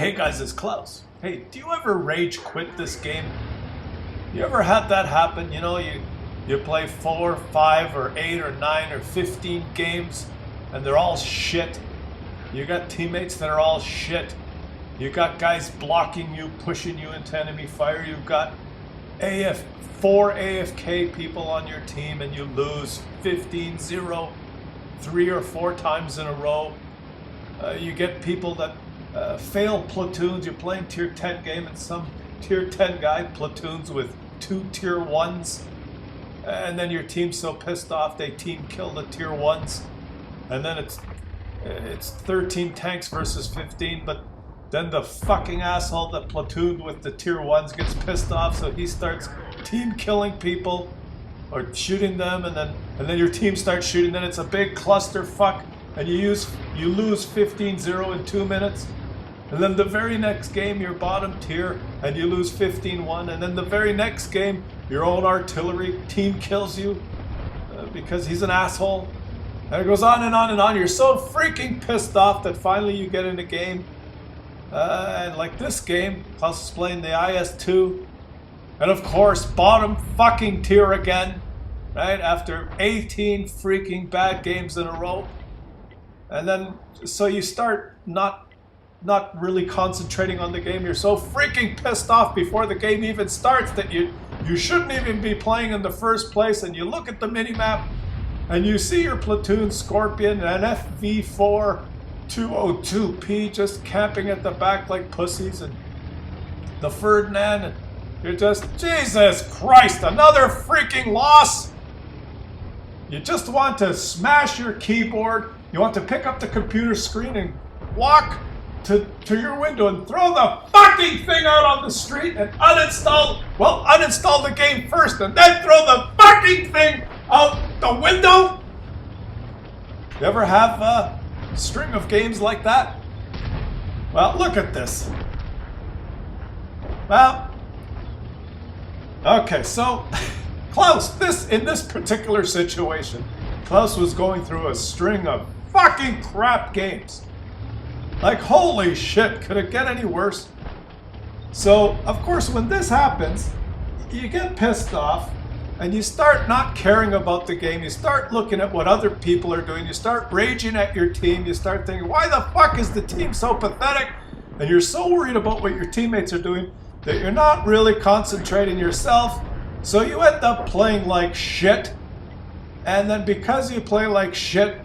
Hey guys, it's Klaus. Hey, do you ever rage quit this game? You ever had that happen? You know, you play 4, 5, or 8, or 9, or 15 games, and they're all shit. You got teammates that are all shit. You got guys blocking you, pushing you into enemy fire. You've got 4 AFK people on your team, and you lose 15-0 3 or 4 times in a row. You get people that fail platoons. You're playing tier 10 game, and some tier 10 guy platoons with 2 tier 1s, and then your team's so pissed off they team kill the tier 1s, and then it's 13 tanks versus 15, but then the fucking asshole that platooned with the tier 1s gets pissed off, so he starts team killing people or shooting them, and then your team starts shooting. Then it's a big clusterfuck, and you lose 15-0 in 2 minutes. And then the very next game, you're bottom tier, and you lose 15-1. And then the very next game, your own artillery team kills you because he's an asshole. And it goes on and on and on. You're so freaking pissed off that finally you get in a game. And like this game, Klaus is playing the IS-2. And of course, bottom fucking tier again, right? After 18 freaking bad games in a row. And then, so you start not really concentrating on the game. You're so freaking pissed off before the game even starts that you shouldn't even be playing in the first place. And you look at the minimap and you see your platoon Scorpion and FV4 202P just camping at the back like pussies, and the Ferdinand, and you're just, Jesus Christ, another freaking loss. You just want to smash your keyboard. You want to pick up the computer screen and walk to your window and throw the fucking thing out on the street and uninstall the game first and then throw the fucking thing out the window. You ever have a string of games like that? Well, look at this. Well, okay, so Klaus, in this particular situation, Klaus was going through a string of fucking crap games. Like, holy shit, could it get any worse? So, of course, when this happens, you get pissed off, and you start not caring about the game. You start looking at what other people are doing. You start raging at your team. You start thinking, why the fuck is the team so pathetic? And you're so worried about what your teammates are doing that you're not really concentrating yourself. So you end up playing like shit. And then because you play like shit,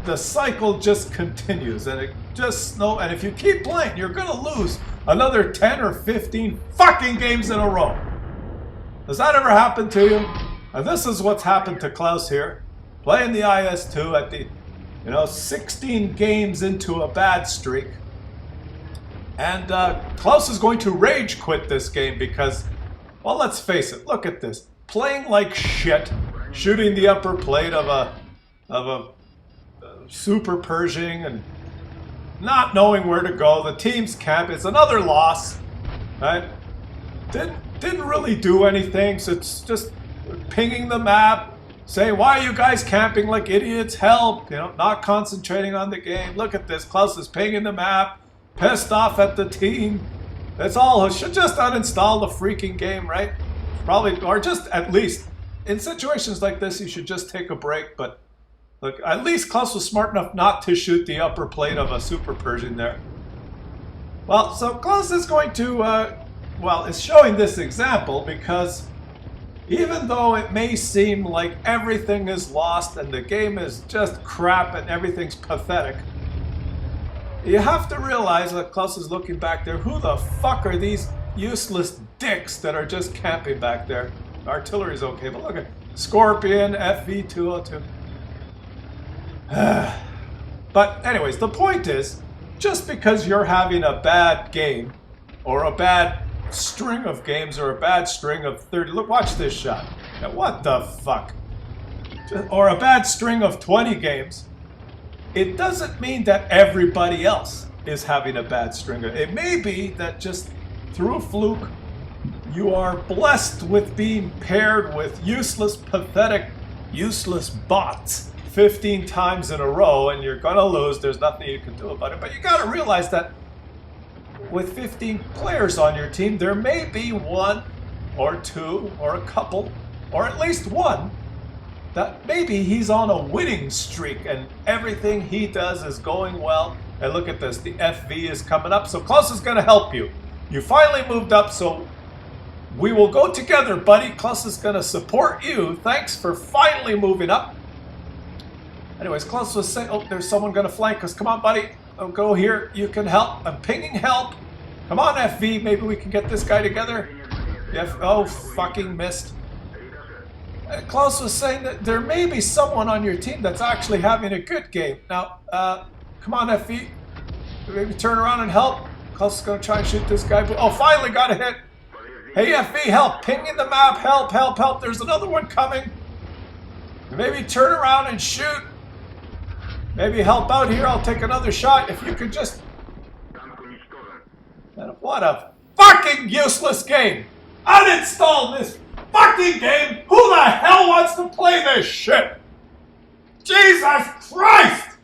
the cycle just continues, and it just and if you keep playing, you're gonna lose another 10 or 15 fucking games in a row. Does that ever happen to you? And this is what's happened to Klaus here, playing the IS-2 at the 16 games into a bad streak. And Klaus is going to rage quit this game because, well, let's face it, look at this. Playing like shit, shooting the upper plate of a super Pershing and not knowing where to go. The team's camp. It's another loss, right? Didn't really do anything. So it's just pinging the map, saying, "Why are you guys camping like idiots? Help!" Not concentrating on the game. Look at this. Klaus is pinging the map, pissed off at the team. That's all. Should just uninstall the freaking game, right? Probably, or just at least in situations like this, you should just take a break. But look, at least Klaus was smart enough not to shoot the upper plate of a Super Pershing there. Well, so Klaus is going to, is showing this example because even though it may seem like everything is lost and the game is just crap and everything's pathetic, you have to realize that Klaus is looking back there. Who the fuck are these useless dicks that are just camping back there? Artillery's okay, but look at Scorpion, FV202. But anyways, the point is, just because you're having a bad game, or a bad string of games, or a bad string of 30, look, watch this shot. Now, what the fuck? Or a bad string of 20 games, it doesn't mean that everybody else is having a bad string. It may be that just through a fluke, you are blessed with being paired with useless, pathetic, useless bots 15 times in a row, and you're gonna lose. There's nothing you can do about it. But you gotta realize that with 15 players on your team, there may be one or two or a couple, or at least one, that maybe he's on a winning streak and everything he does is going well. And look at this, the FV is coming up, so Claus is going to help you. You finally moved up, so we will go together, buddy. Claus is going to support you. Thanks for finally moving up. Anyways, Claus was saying, oh, there's someone going to flank us. Come on, buddy. I'll go here. You can help. I'm pinging help. Come on, FV. Maybe we can get this guy together. Yeah. Oh, fucking missed. Claus was saying that there may be someone on your team that's actually having a good game. Now, come on, FV. Maybe turn around and help. Claus is going to try and shoot this guy. Oh, finally got a hit. Hey, FV, help. Pinging the map. Help, help, help. There's another one coming. Maybe turn around and shoot. Maybe help out here. I'll take another shot. If you could just... What a fucking useless game. Uninstall this fucking game. Who the hell wants to play this shit? Jesus Christ.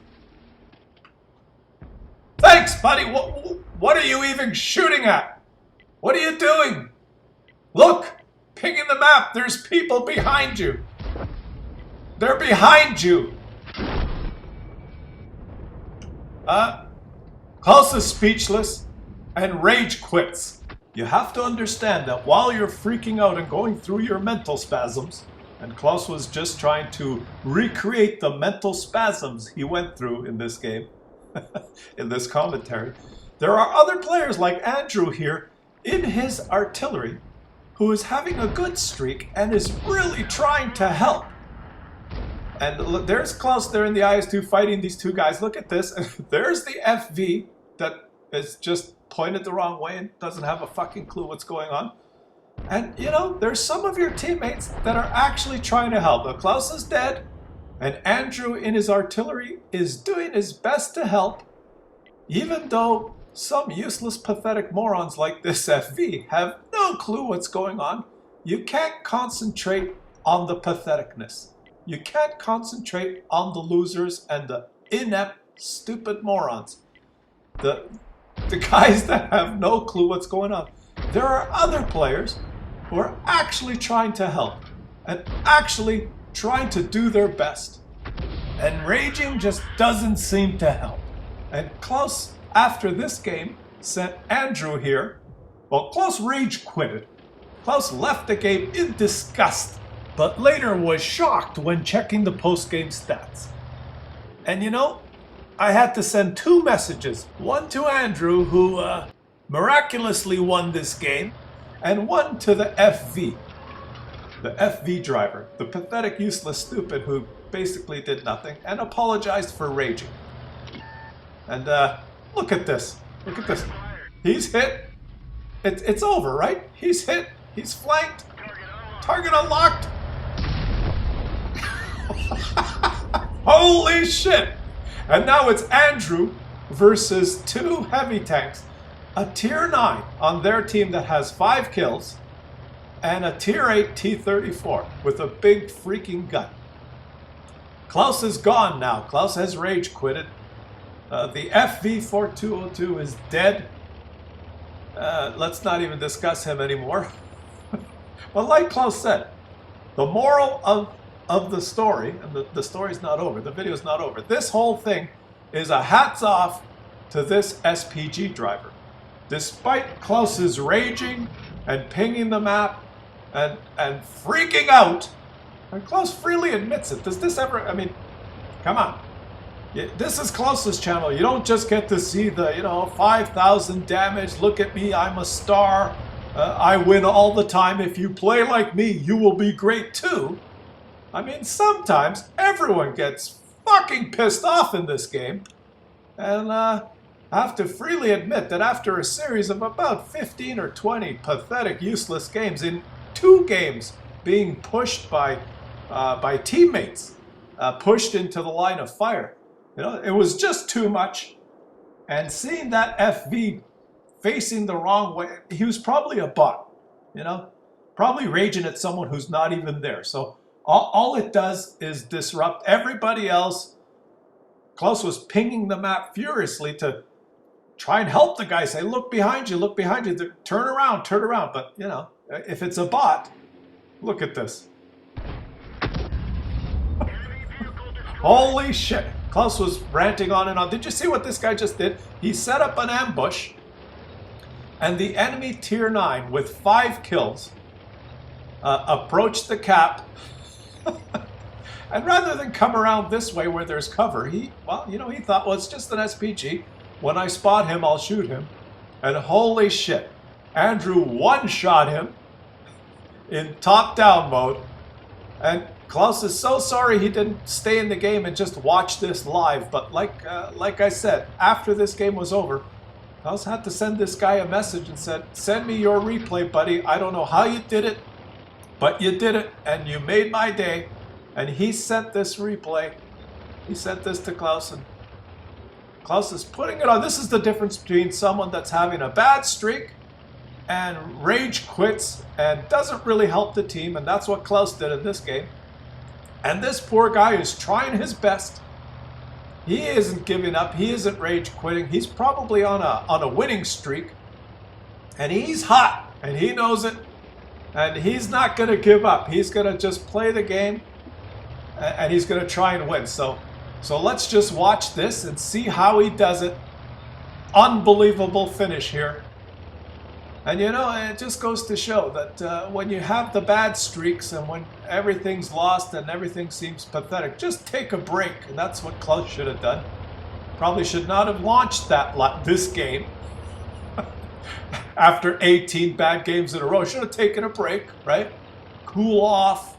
Thanks, buddy. What are you even shooting at? What are you doing? Look, pinging the map. There's people behind you. They're behind you. Claus is speechless and rage quits. You have to understand that while you're freaking out and going through your mental spasms, and Claus was just trying to recreate the mental spasms he went through in this game, in this commentary, there are other players like Andrew here in his artillery who is having a good streak and is really trying to help. And look, there's Claus there in the IS-2 fighting these two guys. Look at this. There's the FV that is just pointed the wrong way and doesn't have a fucking clue what's going on. And, you know, there's some of your teammates that are actually trying to help. Now, Claus is dead, and Andrew in his artillery is doing his best to help, even though some useless, pathetic morons like this FV have no clue what's going on. You can't concentrate on the patheticness. You can't concentrate on the losers and the inept, stupid morons. The guys that have no clue what's going on. There are other players who are actually trying to help and actually trying to do their best. And raging just doesn't seem to help. And Claus, after this game, sent Andrew here. Well, Claus rage quitted. Claus left the game in disgust, but later was shocked when checking the post-game stats. And you know, I had to send two messages. One to Andrew, who miraculously won this game, and one to the FV. The FV driver, the pathetic, useless, stupid who basically did nothing and apologized for raging. And look at this. Look at this. He's hit. It's over, right? He's hit. He's flanked. Target unlocked. Holy shit! And now it's Andrew versus two heavy tanks. A tier 9 on their team that has 5 kills, and a tier 8 T-34 with a big freaking gun. Claus is gone now. Claus has rage quitted. The FV-4202 is dead. Let's not even discuss him anymore. But like Claus said, the moral of the story, and the story's not over, the video's not over. This whole thing is a hats off to this SPG driver. Despite Claus's raging and pinging the map and freaking out, and Claus freely admits it. Does this ever, I mean, come on. This is Claus's channel. You don't just get to see the, 5,000 damage. Look at me, I'm a star. I win all the time. If you play like me, you will be great too. I mean, sometimes everyone gets fucking pissed off in this game. And I have to freely admit that after a series of about 15 or 20 pathetic, useless games, in 2 games being pushed by teammates, pushed into the line of fire, it was just too much. And seeing that FV facing the wrong way, he was probably a bot, probably raging at someone who's not even there. So all it does is disrupt everybody else. Claus was pinging the map furiously to try and help the guy. Say, look behind you, look behind you. Turn around, turn around. But, you know, if it's a bot, look at this. Holy shit. Claus was ranting on and on. Did you see what this guy just did? He set up an ambush, and the enemy tier 9 with 5 kills approached the cap. And rather than come around this way where there's cover, he thought, well, it's just an SPG. When I spot him, I'll shoot him. And holy shit, Andrew one-shot him in top-down mode. And Claus is so sorry he didn't stay in the game and just watch this live. But like I said, after this game was over, Claus had to send this guy a message and said, send me your replay, buddy. I don't know how you did it, but you did it, and you made my day. And he sent this replay. He sent this to Claus, and Claus is putting it on. This is the difference between someone that's having a bad streak and rage quits and doesn't really help the team, and that's what Claus did in this game. And this poor guy is trying his best. He isn't giving up. He isn't rage quitting. He's probably on a winning streak, and he's hot, and he knows it, and he's not going to give up. He's going to just play the game, and he's going to try and win. So let's just watch this and see how he does it. Unbelievable finish here. And you know, it just goes to show that when you have the bad streaks and when everything's lost and everything seems pathetic, just take a break. And that's what Claus should have done. Probably should not have launched this game after 18 bad games in a row. Should have taken a break, right? Cool off.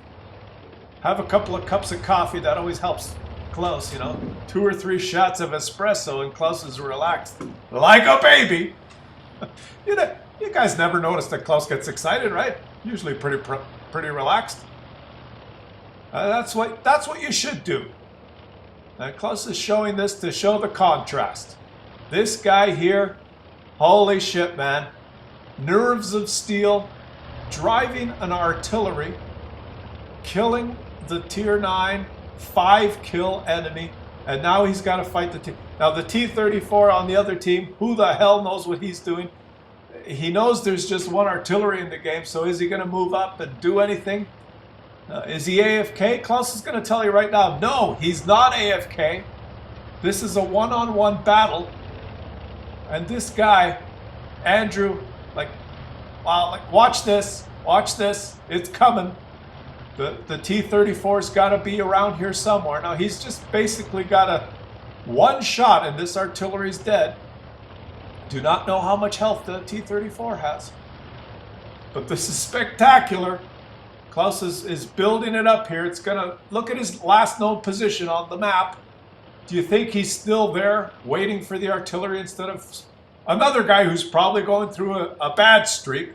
Have a couple of cups of coffee. That always helps Claus, you know. 2 or 3 shots of espresso and Claus is relaxed. Like a baby. You know, you guys never notice that Claus gets excited, right? Usually pretty relaxed. That's what you should do. And Claus is showing this to show the contrast. This guy here, holy shit, man. Nerves of steel, driving an artillery, killing the tier 9, 5 kill enemy, and now he's got to fight the team. Now the T-34 on the other team, who the hell knows what he's doing? He knows there's just one artillery in the game, so is he going to move up and do anything? Is he AFK? Claus is going to tell you right now, no, he's not AFK. This is a one-on-one battle. And this guy, Andrew, watch this, it's coming. The T-34's got to be around here somewhere. Now he's just basically got one shot and this artillery's dead. Do not know how much health the T-34 has. But this is spectacular. Claus is building it up here. It's gonna look at his last known position on the map. Do you think he's still there waiting for the artillery instead of another guy who's probably going through a bad streak?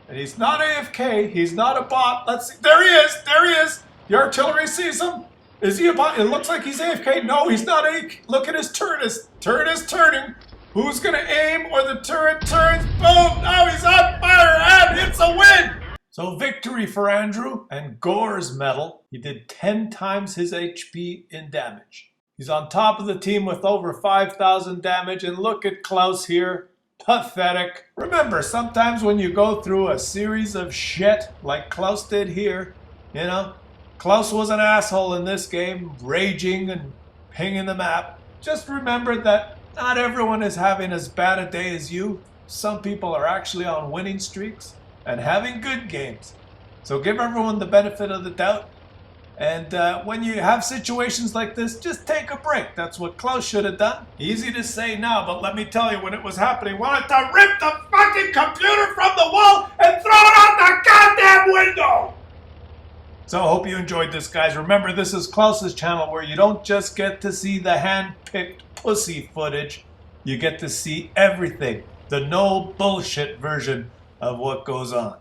And he's not AFK. He's not a bot. Let's see. There he is. There he is. The artillery sees him. Is he a bot? It looks like he's AFK. No, he's not AFK. Look at his turret. His turret is turning. Who's going to aim or the turret turns? Boom! Now he's on fire and it's a win! So victory for Andrew and Gore's medal. He did 10 times his HP in damage. He's on top of the team with over 5,000 damage. And look at Claus here. Pathetic. Remember, sometimes when you go through a series of shit like Claus did here, you know, Claus was an asshole in this game, raging and pinging the map. Just remember that not everyone is having as bad a day as you. Some people are actually on winning streaks and having good games. So give everyone the benefit of the doubt. And when you have situations like this, just take a break. That's what Claus should have done. Easy to say now, but let me tell you, when it was happening, wanted to rip the fucking computer from the wall and throw it out the goddamn window! So I hope you enjoyed this, guys. Remember, this is Klaus's channel where you don't just get to see the hand-picked pussy footage. You get to see everything. The no bullshit version of what goes on.